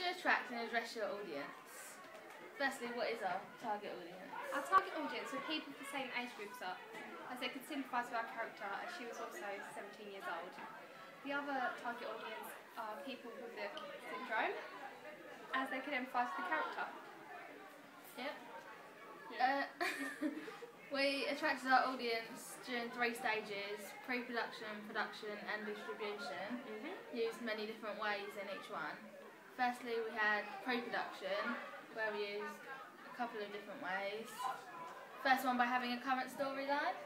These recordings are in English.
do you attract and address your audience? Firstly, what is our target audience? Our target audience are people the same age groups up, as they could sympathise with our character, as she was also 17 years old. The other target audience are people with the syndrome, as they could empathise with the character. Yep. We attracted our audience during 3 stages: pre-production, production and distribution. Used many different ways in each one. Firstly, we had pre-production, where we used a couple of different ways. First one by having a current storyline.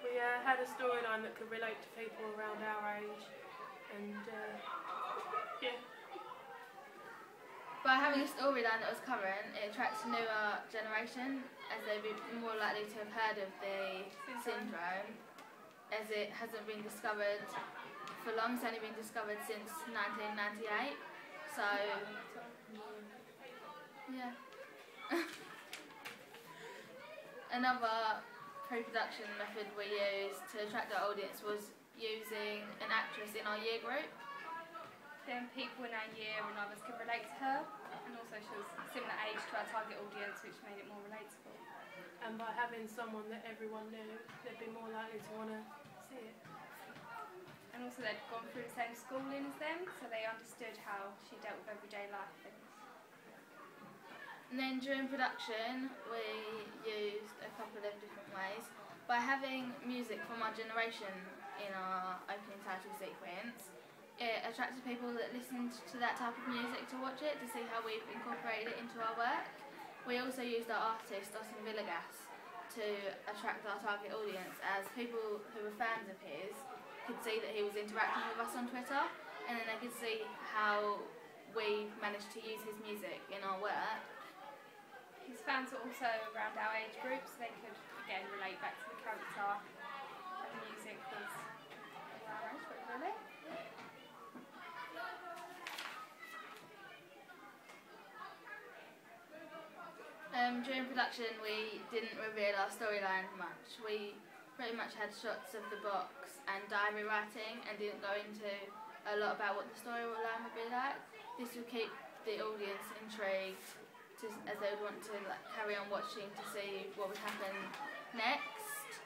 We had a storyline that could relate to people around our age, and yeah. By having a storyline that was current, it attracts a newer generation, as they'd be more likely to have heard of the syndrome, as it hasn't been discovered for long. It's only been discovered since 1998. So, yeah. Another pre-production method we used to attract our audience was using an actress in our year group. Then people in our year and others could relate to her, and also she was similar age to our target audience, which made it more relatable. And by having someone that everyone knew, they'd be more likely to want to see it. And also they'd gone through the same schooling as them, so they understood how she dealt with everyday life things. And then during production, we used a couple of different ways. By having music from our generation in our opening title sequence, it attracted people that listened to that type of music to watch it, to see how we've incorporated it into our work. We also used our artist, Austin Villegas, to attract our target audience, as people who were fans of his could see that he was interacting with us on Twitter, and then they could see how we managed to use his music in our work. His fans were also around our age group, so they could again relate back to the character, and the music was around our age group, really. During production, we didn't reveal our storyline much. We pretty much had shots of the box and diary writing, and didn't go into a lot about what the storyline would be like. This would keep the audience intrigued, as they would want to carry on watching to see what would happen next.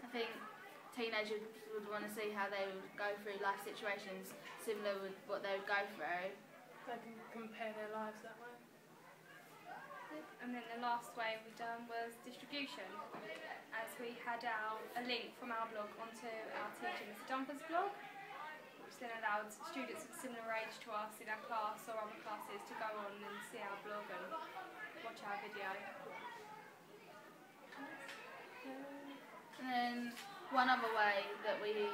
I think teenagers would want to see how they would go through life situations similar with what they would go through. They can compare their lives that way. And then the last way we done was distribution, as we had a link from our blog onto our teacher Mr Dumper's blog, which then allowed students of similar age to us in our class or other classes to go on and see our blog and watch our video. And then one other way that we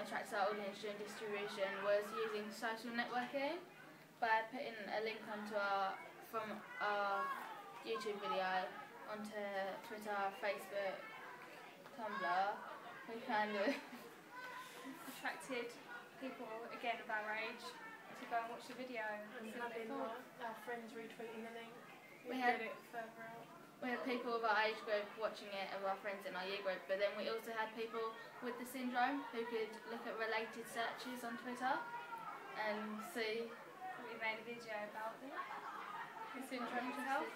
attracted our audience during distribution was using social networking, by putting a link from our YouTube video onto Twitter, Facebook, Tumblr. We kind of attracted people again of our age to go and watch the video and see what they thought. Our friends retweeting the link, we had it further out. We had people of our age group watching it, of our friends in our year group, but then we also had people with the syndrome who could look at related searches on Twitter and see. We made a video about it, the syndrome itself.